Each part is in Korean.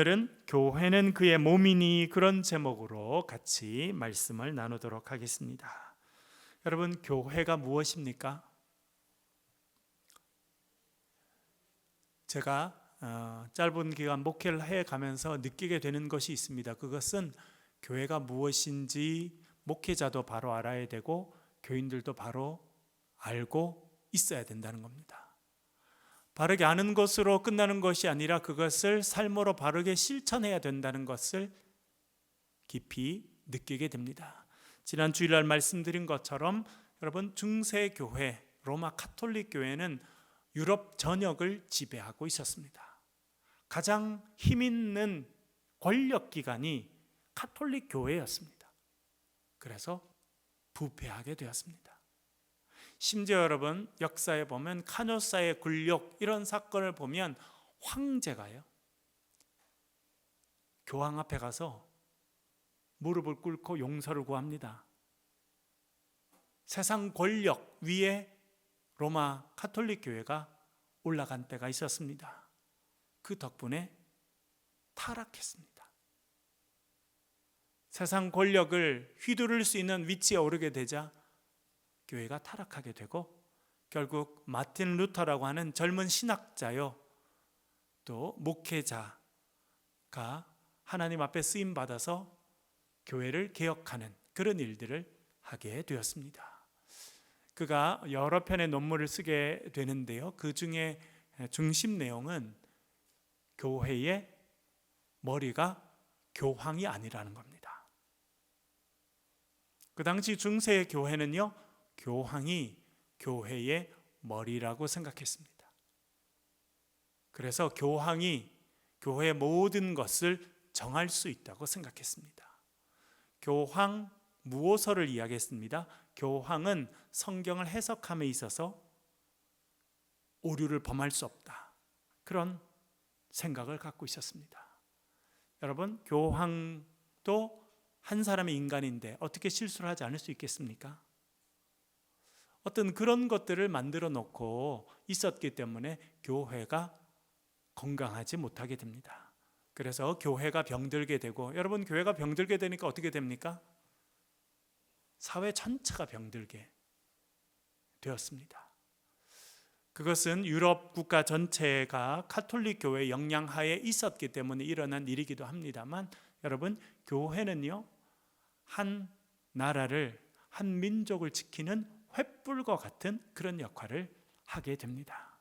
오늘은 교회는 그의 몸이니 그런 제목으로 같이 말씀을 나누도록 하겠습니다. 여러분, 교회가 무엇입니까? 제가 짧은 기간 목회를 해가면서 느끼게 되는 것이 있습니다. 그것은 교회가 무엇인지 목회자도 바로 알아야 되고 교인들도 바로 알고 있어야 된다는 겁니다. 바르게 아는 것으로 끝나는 것이 아니라 그것을 삶으로 바르게 실천해야 된다는 것을 깊이 느끼게 됩니다. 지난 주일날 말씀드린 것처럼 여러분, 중세교회, 로마 카톨릭 교회는 유럽 전역을 지배하고 있었습니다. 가장 힘있는 권력기관이 카톨릭 교회였습니다. 그래서 부패하게 되었습니다. 심지어 여러분, 역사에 보면 카노사의 굴욕 이런 사건을 보면 황제가요, 교황 앞에 가서 무릎을 꿇고 용서를 구합니다. 세상 권력 위에 로마 카톨릭 교회가 올라간 때가 있었습니다. 그 덕분에 타락했습니다. 세상 권력을 휘두를 수 있는 위치에 오르게 되자 교회가 타락하게 되고 결국 마틴 루터라고 하는 젊은 신학자요, 또 목회자가 하나님 앞에 쓰임 받아서 교회를 개혁하는 그런 일들을 하게 되었습니다. 그가 여러 편의 논문을 쓰게 되는데요, 그 중에 중심 내용은 교회의 머리가 교황이 아니라는 겁니다. 그 당시 중세의 교회는요, 교황이 교회의 머리라고 생각했습니다. 그래서 교황이 교회의 모든 것을 정할 수 있다고 생각했습니다. 교황 무오서를 이야기했습니다. 교황은 성경을 해석함에 있어서 오류를 범할 수 없다, 그런 생각을 갖고 있었습니다. 여러분, 교황도 한 사람의 인간인데 어떻게 실수를 하지 않을 수 있겠습니까? 어떤 그런 것들을 만들어 놓고 있었기 때문에 교회가 건강하지 못하게 됩니다. 그래서 교회가 병들게 되고, 여러분, 교회가 병들게 되니까 어떻게 됩니까? 사회 전체가 병들게 되었습니다. 그것은 유럽 국가 전체가 카톨릭 교회의 영향하에 있었기 때문에 일어난 일이기도 합니다만, 여러분, 교회는요, 한 나라를, 한 민족을 지키는 횃불과 같은 그런 역할을 하게 됩니다.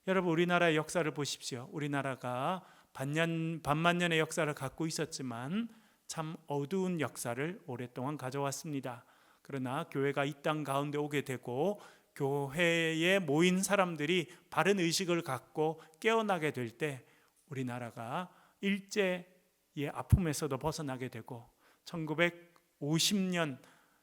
여러분, 우리나라의 역사를 보십시오. 우리나라가 반만년의 역사를 갖고 있었지만 참 어두운 역사를 오랫동안 가져왔습니다. 그러나 교회가 이 땅 가운데 오게 되고 교회에 모인 사람들이 바른 의식을 갖고 깨어나게 될 때 우리나라가 일제의 아픔에서도 벗어나게 되고 1950년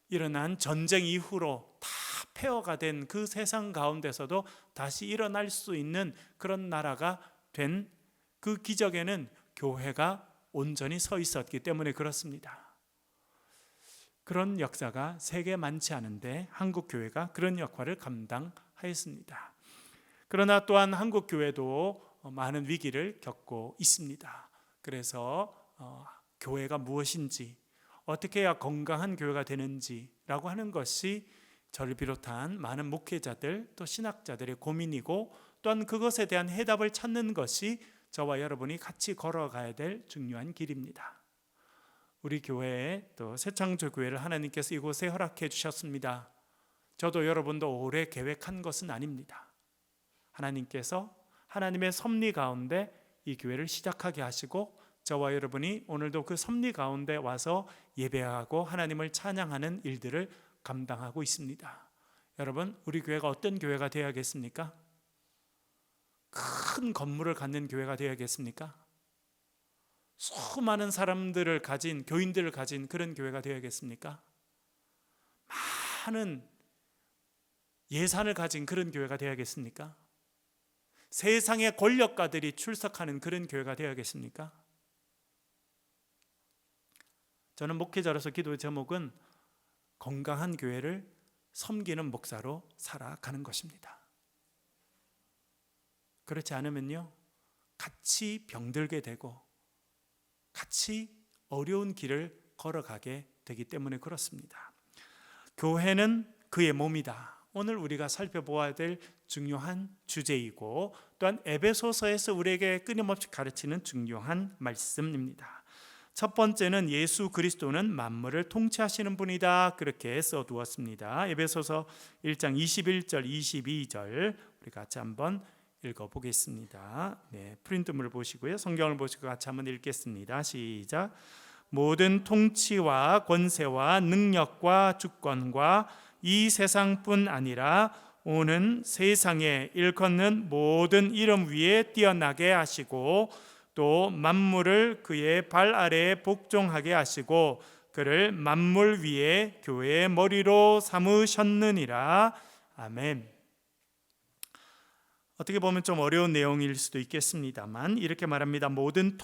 일어난 전쟁 이후로 다 폐허가 된 그 세상 가운데서도 다시 일어날 수 있는 그런 나라가 된 그 기적에는 교회가 온전히 서 있었기 때문에 그렇습니다. 그런 역사가 세계에 많지 않은데 한국 교회가 그런 역할을 감당하였습니다. 그러나 또한 한국 교회도 많은 위기를 겪고 있습니다. 그래서 교회가 무엇인지, 어떻게 해야 건강한 교회가 되는지라고 하는 것이 저를 비롯한 많은 목회자들 또 신학자들의 고민이고, 또한 그것에 대한 해답을 찾는 것이 저와 여러분이 같이 걸어가야 될 중요한 길입니다. 우리 교회에 또 새창조교회를 하나님께서 이곳에 허락해 주셨습니다. 저도 여러분도 오래 계획한 것은 아닙니다. 하나님께서 하나님의 섭리 가운데 이 교회를 시작하게 하시고 저와 여러분이 오늘도 그 섭리 가운데 와서 예배하고 하나님을 찬양하는 일들을 감당하고 있습니다. 여러분, 우리 교회가 어떤 교회가 되어야겠습니까? 큰 건물을 갖는 교회가 되어야겠습니까? 수많은 사람들을 가진, 교인들을 가진 그런 교회가 되어야겠습니까? 많은 예산을 가진 그런 교회가 되어야겠습니까? 세상의 권력가들이 출석하는 그런 교회가 되어야겠습니까? 저는 목회자로서 기도의 제목은 건강한 교회를 섬기는 목사로 살아가는 것입니다. 그렇지 않으면요, 같이 병들게 되고 같이 어려운 길을 걸어가게 되기 때문에 그렇습니다. 교회는 그의 몸이다. 오늘 우리가 살펴보아야 될 중요한 주제이고 또한 에베소서에서 우리에게 끊임없이 가르치는 중요한 말씀입니다. 첫 번째는 예수 그리스도는 만물을 통치하시는 분이다, 그렇게 써두었습니다. 에베소서 1장 21절 22절 우리 같이 한번 읽어보겠습니다. 프린트물을 보시고요, 성경을 보시고 같이 한번 읽겠습니다. 시작. 모든 통치와 권세와 능력과 주권과 이 세상뿐 아니라 오는 세상에 일컫는 모든 이름 위에 뛰어나게 하시고 또 만물을 그의 발 아래에 복종하게 하시고 그를 만물 위에 교회의 머리로 삼으셨느니라. 아멘. 어떻게 보면 좀 어려운 내용일 수도 있겠습니다만 이렇게 말합니다. 모든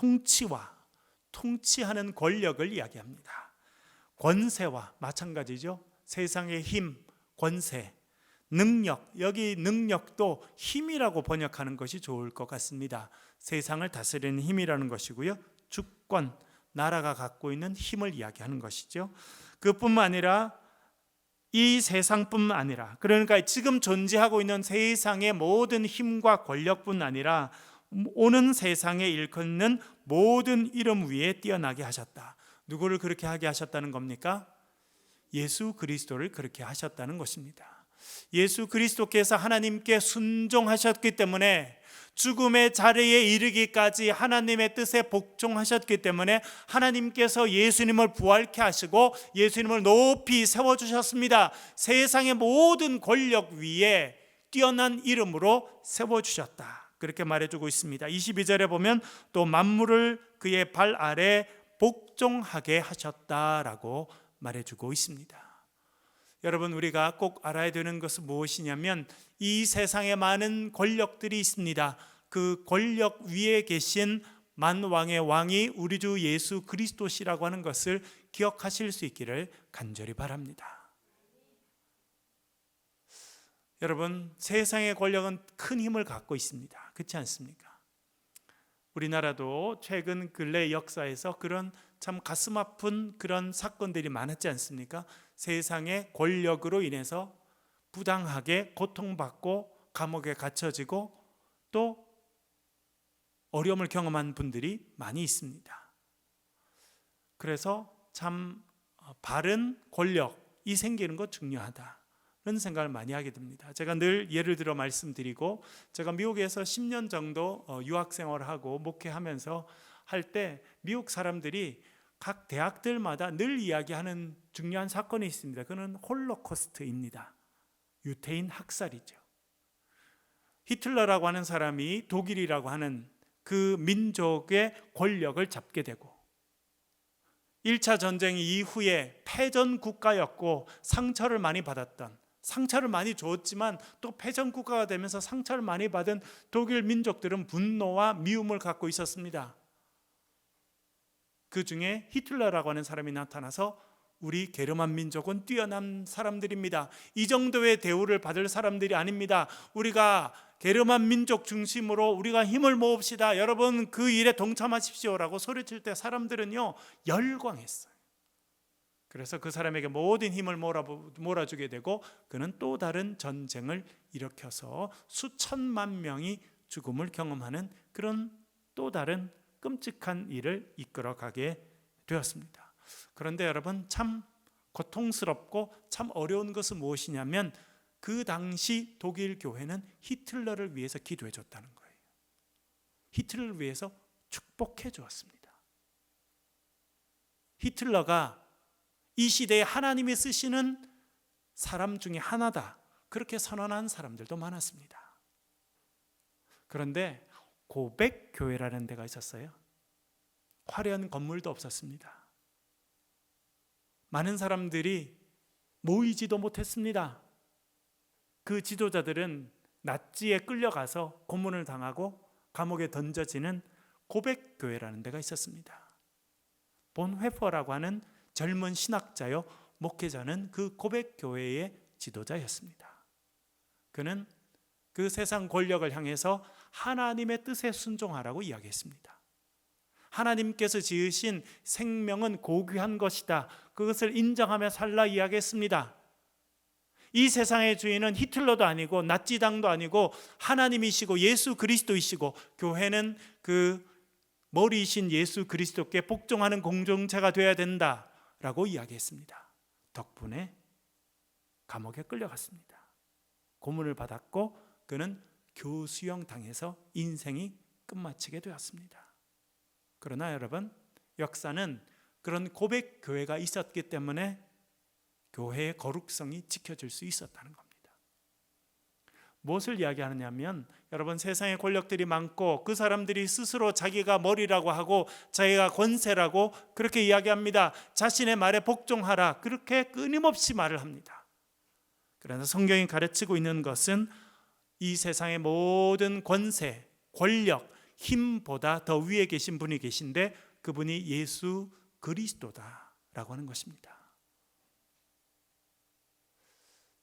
통치하는 권력을 이야기합니다. 권세와 마찬가지죠. 세상의 힘, 권세, 능력, 여기 능력도 힘이라고 번역하는 것이 좋을 것 같습니다. 세상을 다스리는 힘이라는 것이고요. 주권, 나라가 갖고 있는 힘을 이야기하는 것이죠. 그뿐만 아니라 이 세상뿐만 아니라, 그러니까 지금 존재하고 있는 세상의 모든 힘과 권력뿐 아니라 오는 세상에 일컫는 모든 이름 위에 뛰어나게 하셨다. 누구를 그렇게 하게 하셨다는 겁니까? 예수 그리스도를 그렇게 하셨다는 것입니다. 예수 그리스도께서 하나님께 순종하셨기 때문에 죽음의 자리에 이르기까지 하나님의 뜻에 복종하셨기 때문에 하나님께서 예수님을 부활케 하시고 예수님을 높이 세워주셨습니다. 세상의 모든 권력 위에 뛰어난 이름으로 세워주셨다, 그렇게 말해주고 있습니다. 22절에 보면 또 만물을 그의 발 아래 복종하게 하셨다라고 말해주고 있습니다. 여러분, 우리가 꼭 알아야 되는 것은 무엇이냐면 이 세상에 많은 권력들이 있습니다. 그 권력 위에 계신 만왕의 왕이 우리 주 예수 그리스도시라고 하는 것을 기억하실 수 있기를 간절히 바랍니다. 여러분, 세상의 권력은 큰 힘을 갖고 있습니다. 그렇지 않습니까? 우리나라도 최근 근래 역사에서 그런 참 가슴 아픈 그런 사건들이 많았지 않습니까? 세상의 권력으로 인해서 부당하게 고통받고 감옥에 갇혀지고 또 어려움을 경험한 분들이 많이 있습니다. 그래서 참 바른 권력이 생기는 것 중요하다, 그런 생각을 많이 하게 됩니다. 제가 늘 예를 들어 말씀드리고, 제가 미국에서 10년 정도 유학생활을 하고 목회하면서 할 때 미국 사람들이 각 대학들마다 늘 이야기하는 중요한 사건이 있습니다. 그는 홀로코스트입니다. 유태인 학살이죠. 히틀러라고 하는 사람이 독일이라고 하는 그 민족의 권력을 잡게 되고 1차 전쟁 이후에 패전 국가였고 상처를 많이 받았던, 상처를 많이 줬지만 또 패전 국가가 되면서 상처를 많이 받은 독일 민족들은 분노와 미움을 갖고 있었습니다. 그 중에 히틀러라고 하는 사람이 나타나서 우리 게르만 민족은 뛰어난 사람들입니다. 이 정도의 대우를 받을 사람들이 아닙니다. 우리가 게르만 민족 중심으로 우리가 힘을 모읍시다. 여러분 그 일에 동참하십시오라고 소리칠 때 사람들은요 열광했어요. 그래서 그 사람에게 모든 힘을 몰아주게 되고 그는 또 다른 전쟁을 일으켜서 수천만 명이 죽음을 경험하는 그런 또 다른 끔찍한 일을 이끌어가게 되었습니다. 그런데 여러분, 참 고통스럽고 참 어려운 것은 무엇이냐면 그 당시 독일 교회는 히틀러를 위해서 기도해 줬다는 거예요. 히틀러를 위해서 축복해 주었습니다. 히틀러가 이 시대에 하나님이 쓰시는 사람 중에 하나다, 그렇게 선언한 사람들도 많았습니다. 그런데 고백교회라는 데가 있었어요. 화려한 건물도 없었습니다. 많은 사람들이 모이지도 못했습니다. 그 지도자들은 나치에 끌려가서 고문을 당하고 감옥에 던져지는 고백교회라는 데가 있었습니다. 본회퍼라고 하는 젊은 신학자요 목회자는 그 고백교회의 지도자였습니다. 그는 그 세상 권력을 향해서 하나님의 뜻에 순종하라고 이야기했습니다. 하나님께서 지으신 생명은 고귀한 것이다. 그것을 인정하며 살라 이야기했습니다. 이 세상의 주인은 히틀러도 아니고 나치당도 아니고 하나님이시고 예수 그리스도이시고, 교회는 그 머리이신 예수 그리스도께 복종하는 공동체가 되어야 된다라고 이야기했습니다. 덕분에 감옥에 끌려갔습니다. 고문을 받았고 그는 교수형 당해서 인생이 끝마치게 되었습니다. 그러나 여러분, 역사는 그런 고백 교회가 있었기 때문에 교회의 거룩성이 지켜질 수 있었다는 겁니다. 무엇을 이야기하느냐면, 여러분, 세상에 권력들이 많고 그 사람들이 스스로 자기가 머리라고 하고 자기가 권세라고 그렇게 이야기합니다. 자신의 말에 복종하라, 그렇게 끊임없이 말을 합니다. 그러나 성경이 가르치고 있는 것은 이 세상의 모든 권세, 권력, 힘보다 더 위에 계신 분이 계신데 그분이 예수 그리스도다라고 하는 것입니다.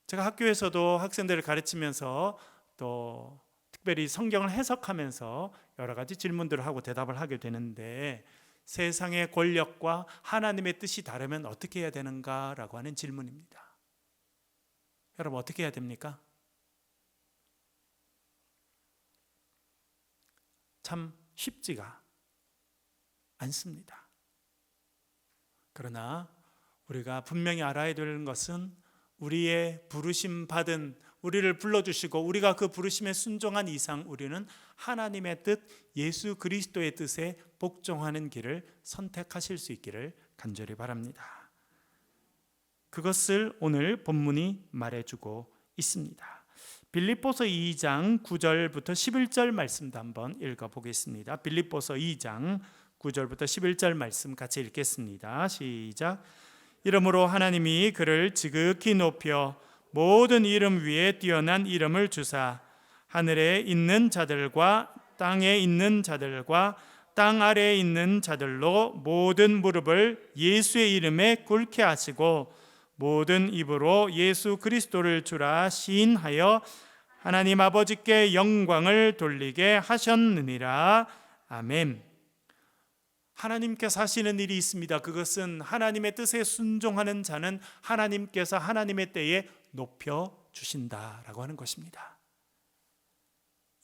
제가 학교에서도 학생들을 가르치면서 또 특별히 성경을 해석하면서 여러 가지 질문들을 하고 대답을 하게 되는데, 세상의 권력과 하나님의 뜻이 다르면 어떻게 해야 되는가라고 하는 질문입니다. 여러분, 어떻게 해야 됩니까? 참 쉽지가 않습니다. 그러나 우리가 분명히 알아야 되는 것은, 우리의 부르심 받은, 우리를 불러주시고 우리가 그 부르심에 순종한 이상 우리는 하나님의 뜻, 예수 그리스도의 뜻에 복종하는 길을 선택하실 수 있기를 간절히 바랍니다. 그것을 오늘 본문이 말해주고 있습니다. 빌립보서 2장 9절부터 11절 말씀도 한번 읽어보겠습니다. 빌립보서 2장 9절부터 11절 말씀 같이 읽겠습니다. 시작. 이러므로 하나님이 그를 지극히 높여 모든 이름 위에 뛰어난 이름을 주사 하늘에 있는 자들과 땅에 있는 자들과 땅 아래에 있는 자들로 모든 무릎을 예수의 이름에 꿇게 하시고 모든 입으로 예수 그리스도를 주라 시인하여 하나님 아버지께 영광을 돌리게 하셨느니라. 아멘. 하나님께서 하시는 일이 있습니다. 그것은 하나님의 뜻에 순종하는 자는 하나님께서 하나님의 때에 높여주신다라고 하는 것입니다.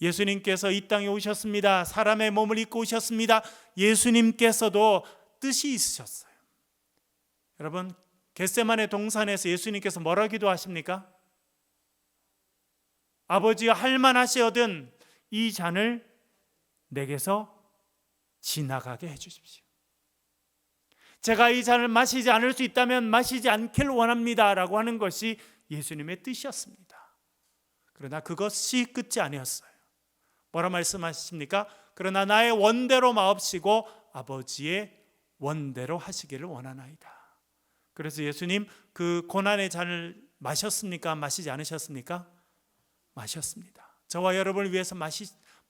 예수님께서 이 땅에 오셨습니다. 사람의 몸을 입고 오셨습니다. 예수님께서도 뜻이 있으셨어요. 여러분, 겟세마네 동산에서 예수님께서 뭐라 기도하십니까? 아버지가 할만하시거든 이 잔을 내게서 지나가게 해주십시오. 제가 이 잔을 마시지 않을 수 있다면 마시지 않기를 원합니다 라고 하는 것이 예수님의 뜻이었습니다. 그러나 그것이 끝이 아니었어요. 뭐라 말씀하십니까? 그러나 나의 원대로 마옵시고 아버지의 원대로 하시기를 원하나이다. 그래서 예수님 그 고난의 잔을 마셨습니까? 마시지 않으셨습니까? 마셨습니다. 저와 여러분을 위해서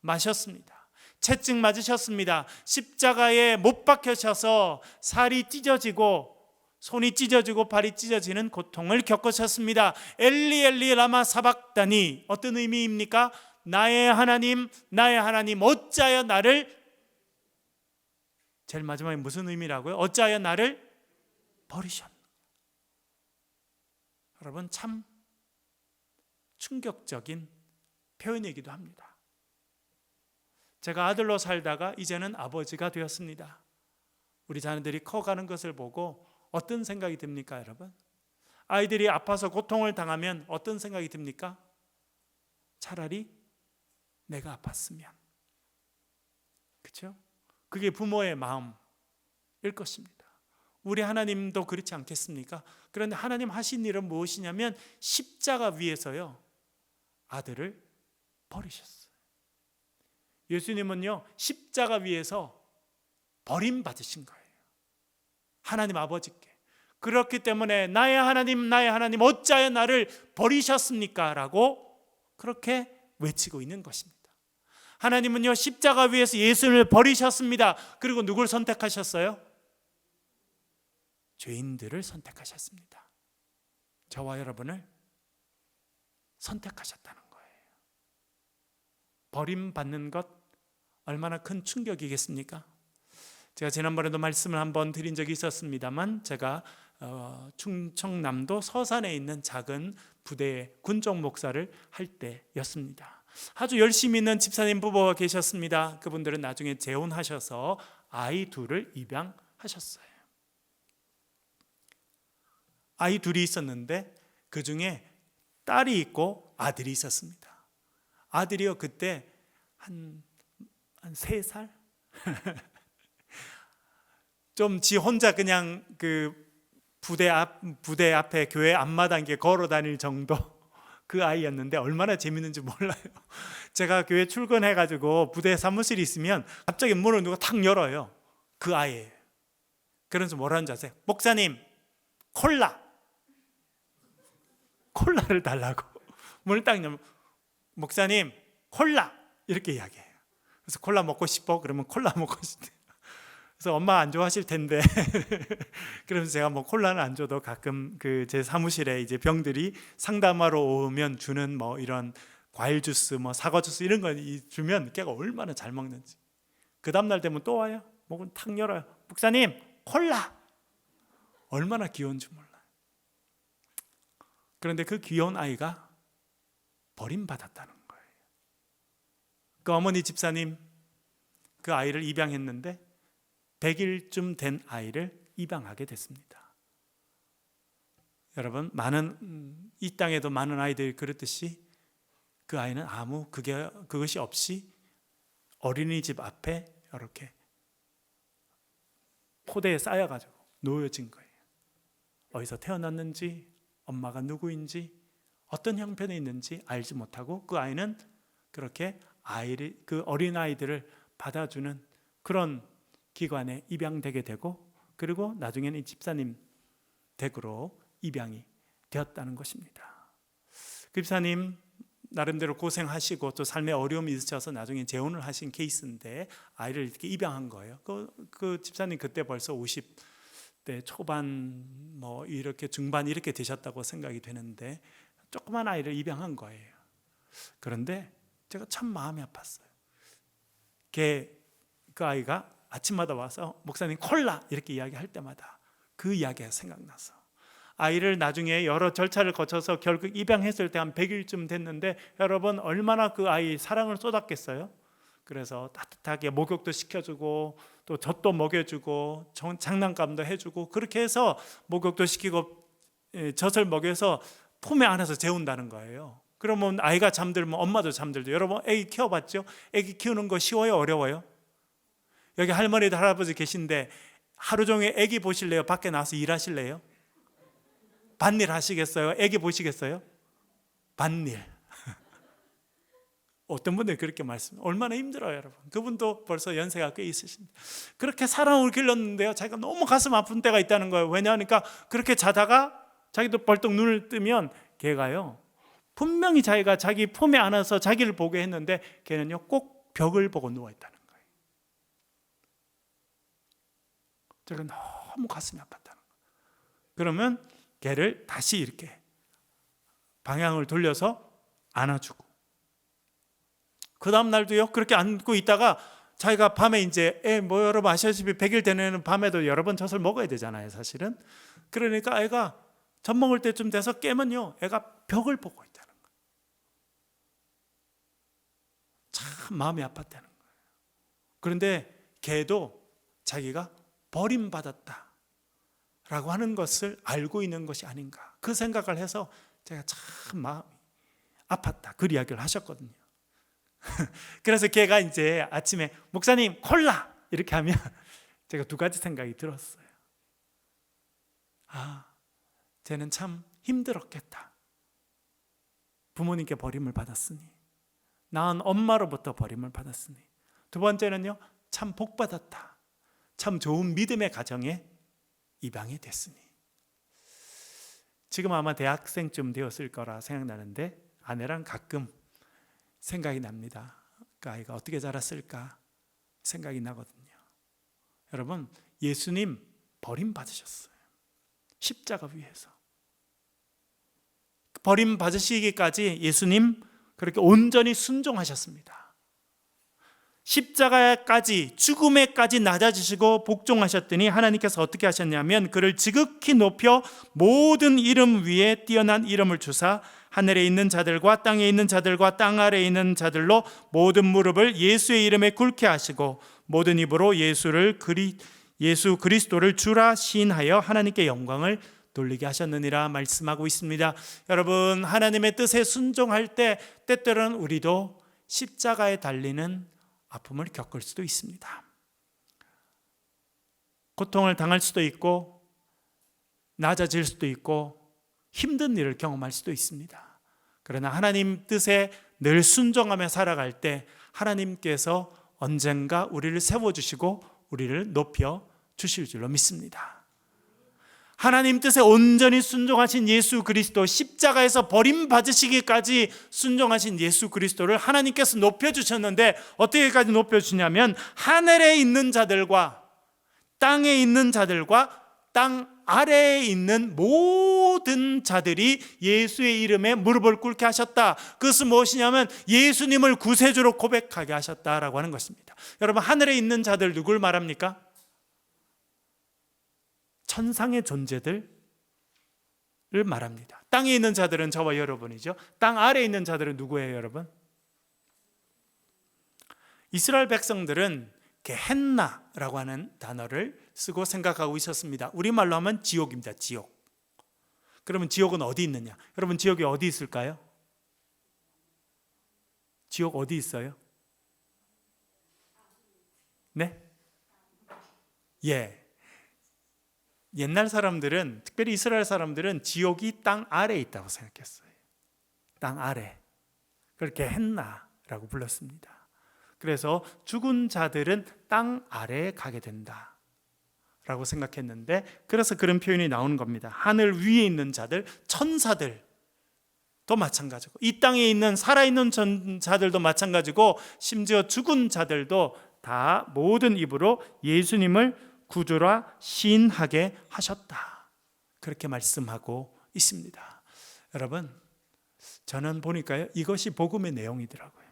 마셨습니다. 채찍 맞으셨습니다. 십자가에 못 박혀셔서 살이 찢어지고 손이 찢어지고 발이 찢어지는 고통을 겪으셨습니다. 엘리 엘리 라마 사박다니, 어떤 의미입니까? 나의 하나님 어찌하여 나를, 제일 마지막에 무슨 의미라고요? 어찌하여 나를 버리셨나? 여러분, 참 충격적인 표현이기도 합니다. 제가 아들로 살다가 이제는 아버지가 되었습니다. 우리 자녀들이 커가는 것을 보고 어떤 생각이 듭니까, 여러분? 아이들이 아파서 고통을 당하면 어떤 생각이 듭니까? 차라리 내가 아팠으면. 그렇죠? 그게 부모의 마음일 것입니다. 우리 하나님도 그렇지 않겠습니까? 그런데 하나님 하신 일은 무엇이냐면 십자가 위에서요, 아들을 버리셨어요. 예수님은요, 십자가 위에서 버림받으신 거예요. 하나님 아버지께. 그렇기 때문에 나의 하나님 어찌하여 나를 버리셨습니까? 라고 그렇게 외치고 있는 것입니다. 하나님은요, 십자가 위에서 예수를 버리셨습니다. 그리고 누굴 선택하셨어요? 죄인들을 선택하셨습니다. 저와 여러분을 선택하셨다는 거예요. 버림받는 것 얼마나 큰 충격이겠습니까? 제가 지난번에도 말씀을 한번 드린 적이 있었습니다만, 제가 충청남도 서산에 있는 작은 부대의 군종 목사를 할 때였습니다. 아주 열심히 있는 집사님 부부가 계셨습니다. 그분들은 나중에 재혼하셔서 아이 둘을 입양하셨어요. 아이 둘이 있었는데 그 중에 딸이 있고 아들이 있었습니다. 아들이요, 그때 한 3살? 좀 지 혼자 그냥 그 부대 앞에 교회 앞마당에 걸어 다닐 정도 그 아이였는데 얼마나 재밌는지 몰라요. 제가 교회 출근해가지고 부대 사무실이 있으면 갑자기 문을 누가 탁 열어요. 그 아이예요. 그래서 뭐라는 줄 아세요? 목사님, 콜라를 달라고. 문을 딱 열면 목사님, 콜라 이렇게 이야기해요. 그래서 콜라 먹고 싶어? 그러면 콜라 먹고 싶대. 그래서 엄마 안 좋아하실 텐데 그래서 제가 뭐 콜라는 안 줘도 가끔 그 제 사무실에 이제 병들이 상담하러 오면 주는 뭐 이런 과일 주스, 뭐 사과 주스 이런 거 주면 걔가 얼마나 잘 먹는지. 그 다음날 되면 또 와요. 목은 탁 열어요. 목사님, 콜라. 얼마나 귀여운지 몰라요. 그런데 그 귀여운 아이가 버림받았다는 거예요. 그 어머니 집사님 그 아이를 입양했는데 100일쯤 된 아이를 입양하게 됐습니다. 여러분, 이 땅에도 많은 아이들이 그렇듯이 그 아이는 그것이 없이 어린이집 앞에 이렇게 포대에 쌓여가지고 놓여진 거예요. 어디서 태어났는지, 엄마가 누구인지, 어떤 형편에 있는지 알지 못하고 그 아이는 그렇게 그 어린 아이들을 받아주는 그런 기관에 입양되게 되고, 그리고 나중에는 이 집사님 댁으로 입양이 되었다는 것입니다. 그 집사님 나름대로 고생하시고 또 삶에 어려움이 있으셔서 나중에 재혼을 하신 케이스인데 아이를 이렇게 입양한 거예요. 그 집사님 그때 벌써 50대 초반 뭐 이렇게 중반 이렇게 되셨다고 생각이 되는데 조그만 아이를 입양한 거예요. 그런데 제가 참 마음이 아팠어요. 그 아이가 아침마다 와서 목사님 콜라 이렇게 이야기할 때마다 그 이야기가 생각나서 아이를 나중에 여러 절차를 거쳐서 결국 입양했을 때 한 100일쯤 됐는데 여러분 얼마나 그 아이 사랑을 쏟았겠어요? 그래서 따뜻하게 목욕도 시켜주고 또 젖도 먹여주고 장난감도 해주고 그렇게 해서 목욕도 시키고 젖을 먹여서 품에 안아서 재운다는 거예요. 그러면 아이가 잠들면 엄마도 잠들죠. 여러분 애기 키워봤죠? 애기 키우는 거 쉬워요? 어려워요? 여기 할머니도 할아버지 계신데 하루 종일 애기 보실래요? 밖에 나와서 일하실래요? 밭일 하시겠어요? 애기 보시겠어요? 밭일. 어떤 분들이 그렇게 얼마나 힘들어요, 여러분. 그분도 벌써 연세가 꽤 있으신데 그렇게 사랑을 길렀는데요, 자기가 너무 가슴 아픈 때가 있다는 거예요. 왜냐하니까 그렇게 자다가 자기도 벌떡 눈을 뜨면 걔가요 분명히 자기가 자기 품에 안아서 자기를 보게 했는데 걔는요 꼭 벽을 보고 누워있다는 거예요. 제가 너무 가슴이 아팠다는 거예요. 그러면 걔를 다시 이렇게 방향을 돌려서 안아주고 그 다음 날도요 그렇게 안고 있다가 자기가 밤에 이제 여러분 아시다시피 100일 되는 밤에도 여러 번 젖을 먹어야 되잖아요, 사실은. 그러니까 애가 젖 먹을 때쯤 돼서 깨면요 애가 벽을 보고 있다는 거예요. 참 마음이 아팠다는 거예요. 그런데 걔도 자기가 버림받았다 라고 하는 것을 알고 있는 것이 아닌가, 그 생각을 해서 제가 참 마음이 아팠다, 그 이야기를 하셨거든요. 그래서 걔가 이제 아침에 목사님 콜라 이렇게 하면 제가 두 가지 생각이 들었어요. 쟤는 참 힘들었겠다. 부모님께 버림을 받았으니, 낳은 엄마로부터 버림을 받았으니. 두 번째는요, 참 복받았다. 참 좋은 믿음의 가정에 입양이 됐으니. 지금 아마 대학생쯤 되었을 거라 생각나는데 아내랑 가끔 생각이 납니다. 그 아이가 어떻게 자랐을까 생각이 나거든요. 여러분, 예수님 버림받으셨어요. 십자가 위에서 버림받으시기까지 예수님 그렇게 온전히 순종하셨습니다. 십자가까지 죽음에까지 낮아지시고 복종하셨더니 하나님께서 어떻게 하셨냐면 그를 지극히 높여 모든 이름 위에 뛰어난 이름을 주사 하늘에 있는 자들과 땅에 있는 자들과 땅 아래에 있는 자들로 모든 무릎을 예수의 이름에 꿇게 하시고 모든 입으로 예수 그리스도를 주라 시인하여 하나님께 영광을 돌리게 하셨느니라 말씀하고 있습니다. 여러분, 하나님의 뜻에 순종할 때 때때로는 우리도 십자가에 달리는 아픔을 겪을 수도 있습니다. 고통을 당할 수도 있고 낮아질 수도 있고 힘든 일을 경험할 수도 있습니다. 그러나 하나님 뜻에 늘 순종하며 살아갈 때 하나님께서 언젠가 우리를 세워주시고 우리를 높여 주실 줄로 믿습니다. 하나님 뜻에 온전히 순종하신 예수 그리스도, 십자가에서 버림받으시기까지 순종하신 예수 그리스도를 하나님께서 높여주셨는데 어떻게까지 높여주냐면 하늘에 있는 자들과 땅에 있는 자들과 땅 아래에 있는 모든 자들이 예수의 이름에 무릎을 꿇게 하셨다. 그것은 무엇이냐면 예수님을 구세주로 고백하게 하셨다라고 하는 것입니다. 여러분, 하늘에 있는 자들 누굴 말합니까? 천상의 존재들을 말합니다. 땅에 있는 자들은 저와 여러분이죠. 땅 아래에 있는 자들은 누구예요, 여러분? 이스라엘 백성들은 게헨나라고 하는 단어를 쓰고 생각하고 있었습니다. 우리말로 하면 지옥입니다. 지옥. 그러면 지옥은 어디 있느냐? 여러분, 지옥이 어디 있을까요? 지옥 어디 있어요? 네? 예. 옛날 사람들은, 특별히 이스라엘 사람들은 지옥이 땅 아래에 있다고 생각했어요. 땅 아래. 그렇게 했나라고 불렀습니다. 그래서 죽은 자들은 땅 아래에 가게 된다 라고 생각했는데, 그래서 그런 표현이 나오는 겁니다. 하늘 위에 있는 자들, 천사들도 마찬가지고 이 땅에 있는 살아있는 자들도 마찬가지고 심지어 죽은 자들도 다 모든 입으로 예수님을 구주라 시인하게 하셨다, 그렇게 말씀하고 있습니다. 여러분, 저는 보니까요, 이것이 복음의 내용이더라고요.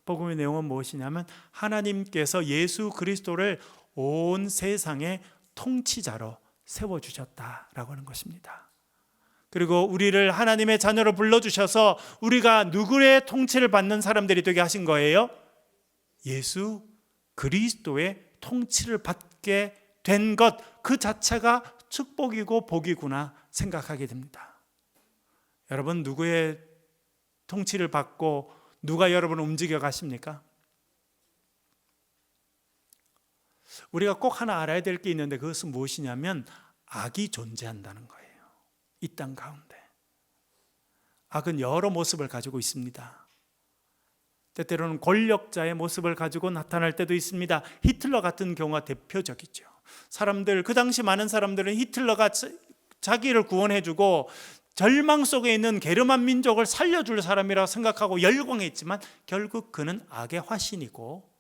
복음의 내용은 무엇이냐면 하나님께서 예수 그리스도를 온 세상의 통치자로 세워주셨다라고 하는 것입니다. 그리고 우리를 하나님의 자녀로 불러주셔서 우리가 누구의 통치를 받는 사람들이 되게 하신 거예요? 예수 그리스도의 통치를 받게 된 것, 그 자체가 축복이고 복이구나 생각하게 됩니다. 여러분, 누구의 통치를 받고 누가 여러분을 움직여 가십니까? 우리가 꼭 하나 알아야 될 게 있는데 그것은 무엇이냐면 악이 존재한다는 거예요. 이 땅 가운데 악은 여러 모습을 가지고 있습니다. 때때로는 권력자의 모습을 가지고 나타날 때도 있습니다. 히틀러 같은 경우가 대표적이죠. 사람들, 그 당시 많은 사람들은 히틀러가 자기를 구원해주고 절망 속에 있는 게르만 민족을 살려줄 사람이라고 생각하고 열광했지만 결국 그는 악의 화신이고,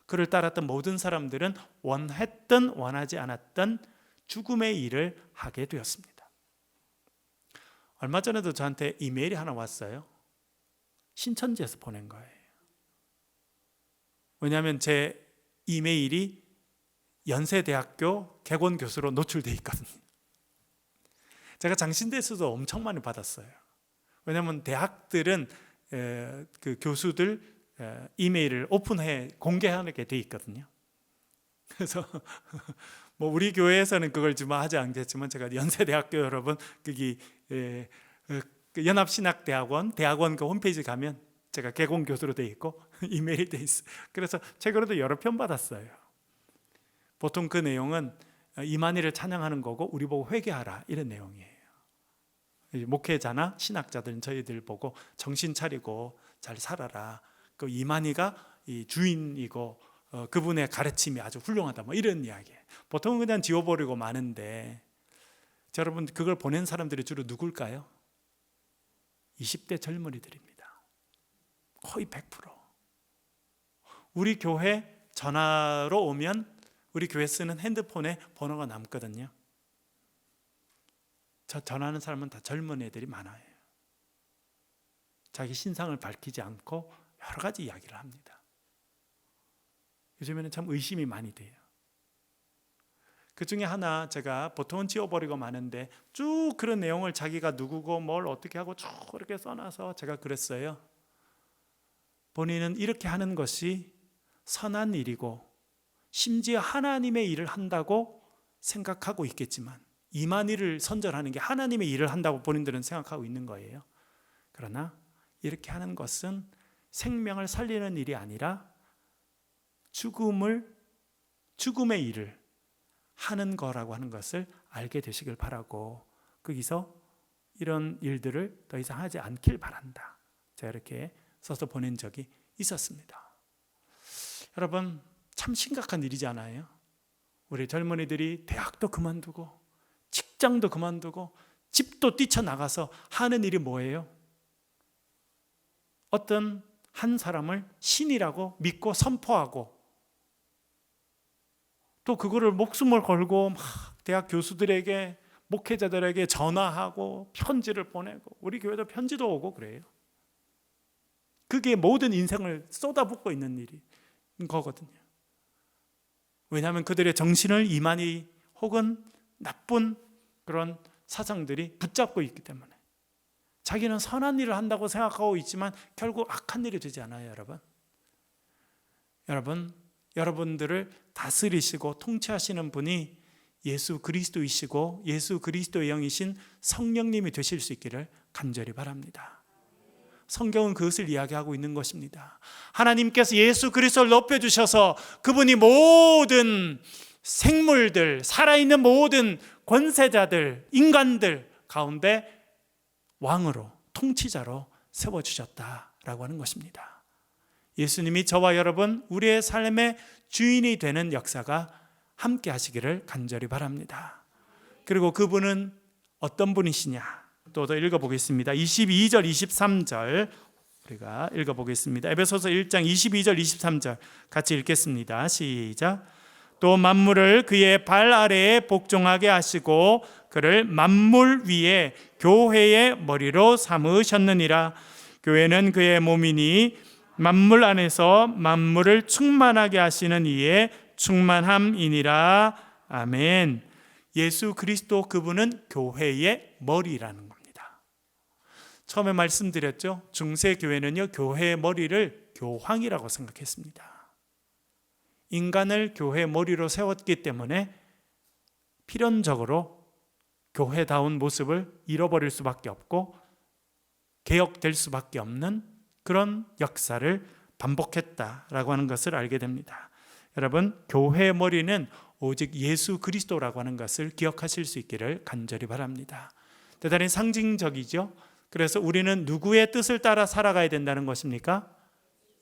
그를 따랐던 모든 사람들은 원했든 원하지 않았던 죽음의 일을 하게 되었습니다. 얼마 전에도 저한테 이메일이 하나 왔어요. 신천지에서 보낸 거예요. 왜냐하면 제 이메일이 연세대학교 객원 교수로 노출되어 있거든요. 제가 장신대에서도 엄청 많이 받았어요. 왜냐하면 대학들은 그 교수들 이메일을 오픈해 공개하게 돼 있거든요. 그래서 뭐 우리 교회에서는 그걸 좀 하지 않겠지만 제가 연세대학교 여러분 거기 연합신학대학원 대학원 그 홈페이지 가면 제가 개공 교수로 돼 있고 이메일이 돼 있어요. 그래서 책으로도 여러 편 받았어요. 보통 그 내용은 이만희를 찬양하는 거고 우리 보고 회개하라, 이런 내용이에요. 목회자나 신학자들은 저희들 보고 정신 차리고 잘 살아라, 그 이만희가 이 주인이고 그분의 가르침이 아주 훌륭하다, 뭐 이런 이야기예요. 보통은 그냥 지워버리고 마는데, 여러분, 그걸 보낸 사람들이 주로 누굴까요? 20대 젊은이들입니다. 거의 100%. 우리 교회 전화로 오면 우리 교회 쓰는 핸드폰에 번호가 남거든요. 저 전화하는 사람은 다 젊은 애들이 많아요. 자기 신상을 밝히지 않고 여러 가지 이야기를 합니다. 요즘에는 참 의심이 많이 돼요. 그 중에 하나, 제가 보통은 지워버리고 마는데 쭉 그런 내용을 자기가 누구고 뭘 어떻게 하고 쭉 이렇게 써놔서 제가 그랬어요. 본인은 이렇게 하는 것이 선한 일이고 심지어 하나님의 일을 한다고 생각하고 있겠지만, 이만희를 선전하는 게 하나님의 일을 한다고 본인들은 생각하고 있는 거예요. 그러나 이렇게 하는 것은 생명을 살리는 일이 아니라 죽음의 일을 하는 거라고 하는 것을 알게 되시길 바라고, 거기서 이런 일들을 더 이상 하지 않길 바란다, 제가 이렇게 써서 보낸 적이 있었습니다. 여러분, 참 심각한 일이잖아요. 우리 젊은이들이 대학도 그만두고 직장도 그만두고 집도 뛰쳐나가서 하는 일이 뭐예요? 어떤 한 사람을 신이라고 믿고 선포하고, 또 그거를 목숨을 걸고 막 대학 교수들에게, 목회자들에게 전화하고 편지를 보내고, 우리 교회도 편지도 오고 그래요. 그게 모든 인생을 쏟아붓고 있는 일인 거거든요. 왜냐하면 그들의 정신을 이만희 혹은 나쁜 그런 사상들이 붙잡고 있기 때문에, 자기는 선한 일을 한다고 생각하고 있지만 결국 악한 일이 되지 않아요. 여러분들을 다스리시고 통치하시는 분이 예수 그리스도이시고 예수 그리스도의 영이신 성령님이 되실 수 있기를 간절히 바랍니다. 성경은 그것을 이야기하고 있는 것입니다. 하나님께서 예수 그리스도를 높여주셔서 그분이 모든 생물들, 살아있는 모든 권세자들, 인간들 가운데 왕으로, 통치자로 세워주셨다라고 하는 것입니다. 예수님이 저와 여러분, 우리의 삶의 주인이 되는 역사가 함께 하시기를 간절히 바랍니다. 그리고 그분은 어떤 분이시냐? 또 더 읽어보겠습니다. 22절, 23절 우리가 읽어보겠습니다. 에베소서 1장 22절, 23절 같이 읽겠습니다. 시작. 또 만물을 그의 발 아래에 복종하게 하시고 그를 만물 위에 교회의 머리로 삼으셨느니라. 교회는 그의 몸이니 만물 안에서 만물을 충만하게 하시는 이의 충만함이니라. 아멘. 예수 그리스도, 그분은 교회의 머리라는 겁니다. 처음에 말씀드렸죠. 중세 교회는요, 교회의 머리를 교황이라고 생각했습니다. 인간을 교회의 머리로 세웠기 때문에 필연적으로 교회다운 모습을 잃어버릴 수밖에 없고 개혁될 수밖에 없는 그런 역사를 반복했다라고 하는 것을 알게 됩니다. 여러분, 교회의 머리는 오직 예수 그리스도라고 하는 것을 기억하실 수 있기를 간절히 바랍니다. 대단히 상징적이죠. 그래서 우리는 누구의 뜻을 따라 살아가야 된다는 것입니까?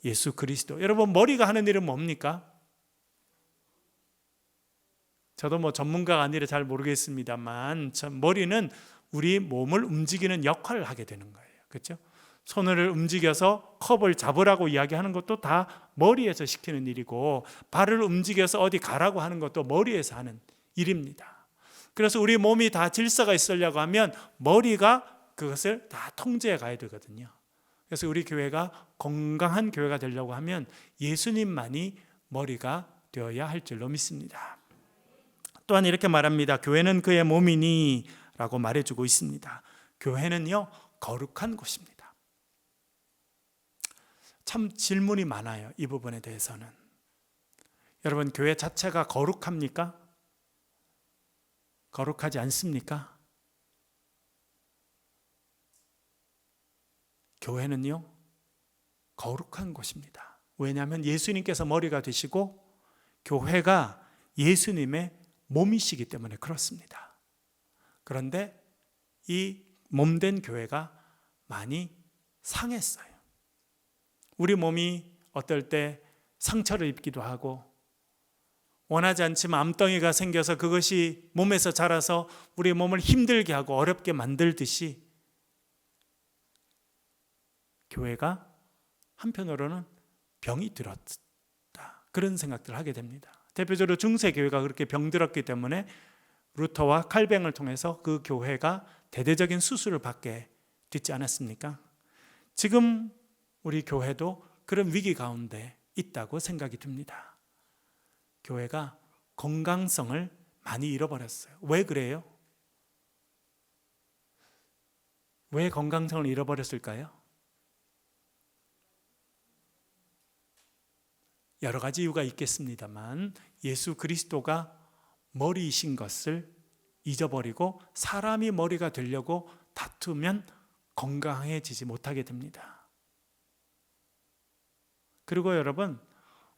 예수 그리스도. 여러분, 머리가 하는 일은 뭡니까? 저도 전문가가 아니라 잘 모르겠습니다만, 머리는 우리 몸을 움직이는 역할을 하게 되는 거예요. 그렇죠? 손을 움직여서 컵을 잡으라고 이야기하는 것도 다 머리에서 시키는 일이고, 발을 움직여서 어디 가라고 하는 것도 머리에서 하는 일입니다. 그래서 우리 몸이 다 질서가 있으려고 하면 머리가 그것을 다 통제해 가야 되거든요. 그래서 우리 교회가 건강한 교회가 되려고 하면 예수님만이 머리가 되어야 할 줄로 믿습니다. 또한 이렇게 말합니다. 교회는 그의 몸이니 라고 말해주고 있습니다. 교회는요, 거룩한 곳입니다. 참 질문이 많아요, 이 부분에 대해서는. 여러분, 교회 자체가 거룩합니까? 거룩하지 않습니까? 교회는요, 거룩한 곳입니다. 왜냐하면 예수님께서 머리가 되시고 교회가 예수님의 몸이시기 때문에 그렇습니다. 그런데 이 몸된 교회가 많이 상했어요. 우리 몸이 어떨 때 상처를 입기도 하고, 원하지 않지만 암덩이가 생겨서 그것이 몸에서 자라서 우리 몸을 힘들게 하고 어렵게 만들듯이, 교회가 한편으로는 병이 들었다, 그런 생각들을 하게 됩니다. 대표적으로 중세교회가 그렇게 병들었기 때문에 루터와 칼뱅을 통해서 그 교회가 대대적인 수술을 받게 됐지 않았습니까? 지금 우리 교회도 그런 위기 가운데 있다고 생각이 듭니다. 교회가 건강성을 많이 잃어버렸어요. 왜 그래요? 왜 건강성을 잃어버렸을까요? 여러 가지 이유가 있겠습니다만 예수 그리스도가 머리이신 것을 잊어버리고 사람이 머리가 되려고 다투면 건강해지지 못하게 됩니다. 그리고 여러분,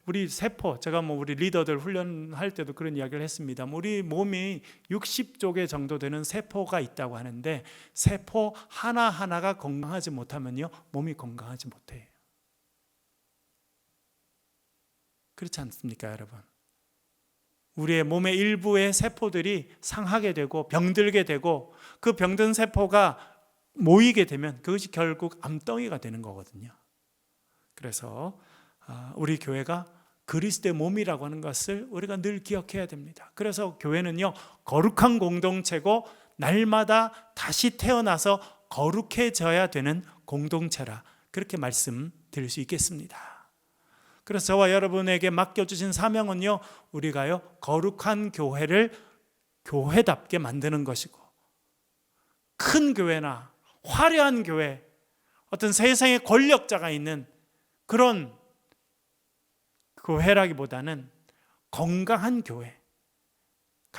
우리 세포, 제가 우리 리더들 훈련할 때도 그런 이야기를 했습니다. 우리 몸이 60조 개 정도 되는 세포가 있다고 하는데 세포 하나하나가 건강하지 못하면요, 몸이 건강하지 못해요. 그렇지 않습니까, 여러분? 우리의 몸의 일부의 세포들이 상하게 되고 병들게 되고 그 병든 세포가 모이게 되면 그것이 결국 암덩이가 되는 거거든요. 그래서 우리 교회가 그리스도의 몸이라고 하는 것을 우리가 늘 기억해야 됩니다. 그래서 교회는요, 거룩한 공동체고 날마다 다시 태어나서 거룩해져야 되는 공동체라, 그렇게 말씀드릴 수 있겠습니다. 그래서 저와 여러분에게 맡겨주신 사명은요, 우리가요 거룩한 교회를 교회답게 만드는 것이고, 큰 교회나 화려한 교회, 어떤 세상의 권력자가 있는 그런 교회라기보다는 건강한 교회가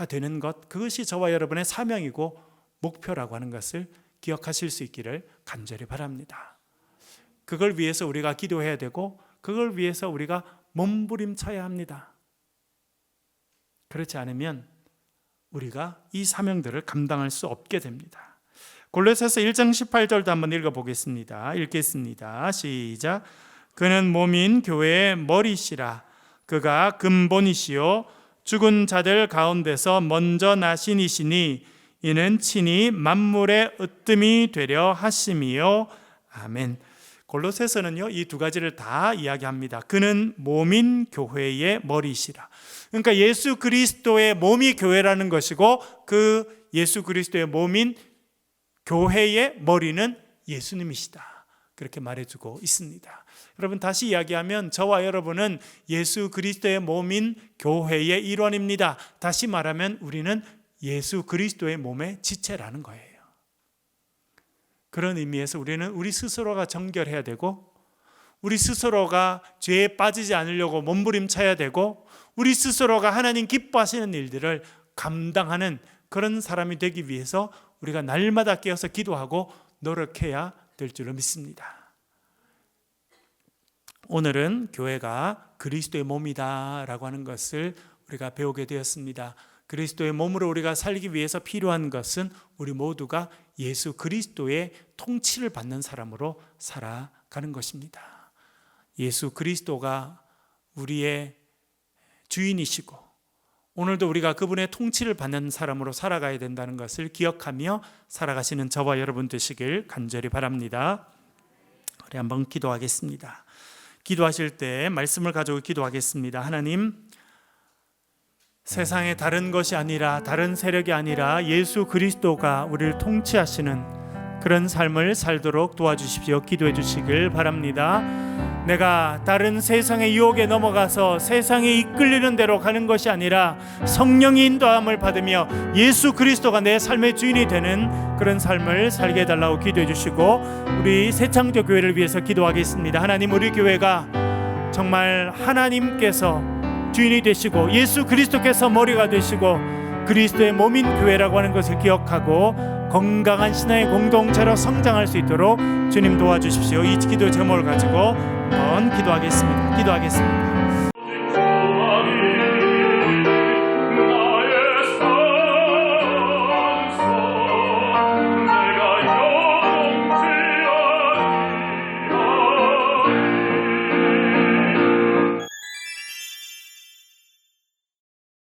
되는 것, 그것이 저와 여러분의 사명이고 목표라고 하는 것을 기억하실 수 있기를 간절히 바랍니다. 그걸 위해서 우리가 기도해야 되고 그걸 위해서 우리가 몸부림쳐야 합니다. 그렇지 않으면 우리가 이 사명들을 감당할 수 없게 됩니다. 골로새서 1장 18절도 한번 읽어보겠습니다. 읽겠습니다. 시작. 그는 몸인 교회의 머리시라. 그가 근본이시요 죽은 자들 가운데서 먼저 나신 이시니 이는 친히 만물의 으뜸이 되려 하심이요. 아멘. 골로새서는요, 이 두 가지를 다 이야기합니다. 그는 몸인 교회의 머리시라. 그러니까 예수 그리스도의 몸이 교회라는 것이고 그 예수 그리스도의 몸인 교회의 머리는 예수님이시다, 그렇게 말해주고 있습니다. 여러분, 다시 이야기하면 저와 여러분은 예수 그리스도의 몸인 교회의 일원입니다. 다시 말하면 우리는 예수 그리스도의 몸의 지체라는 거예요. 그런 의미에서 우리는 우리 스스로가 정결해야 되고, 우리 스스로가 죄에 빠지지 않으려고 몸부림쳐야 되고, 우리 스스로가 하나님 기뻐하시는 일들을 감당하는 그런 사람이 되기 위해서 우리가 날마다 깨어서 기도하고 노력해야 될 줄로 믿습니다. 오늘은 교회가 그리스도의 몸이다라고 하는 것을 우리가 배우게 되었습니다. 그리스도의 몸으로 우리가 살기 위해서 필요한 것은 우리 모두가 예수 그리스도의 통치를 받는 사람으로 살아가는 것입니다. 예수 그리스도가 우리의 주인이시고 오늘도 우리가 그분의 통치를 받는 사람으로 살아가야 된다는 것을 기억하며 살아가시는 저와 여러분 되시길 간절히 바랍니다. 우리 한번 기도하겠습니다. 기도하실 때 말씀을 가지고 기도하겠습니다. 하나님, 세상에 다른 것이 아니라, 다른 세력이 아니라 예수 그리스도가 우리를 통치하시는 그런 삶을 살도록 도와주십시오. 기도해 주시길 바랍니다. 내가 다른 세상의 유혹에 넘어가서 세상에 이끌리는 대로 가는 것이 아니라 성령의 인도함을 받으며 예수 그리스도가 내 삶의 주인이 되는 그런 삶을 살게 해달라고 기도해 주시고, 우리 새창조 교회를 위해서 기도하겠습니다. 하나님, 우리 교회가 정말 하나님께서 주인이 되시고 예수 그리스도께서 머리가 되시고 그리스도의 몸인 교회라고 하는 것을 기억하고 건강한 신앙의 공동체로 성장할 수 있도록 주님 도와주십시오. 이 기도 제목을 가지고 한번 기도하겠습니다.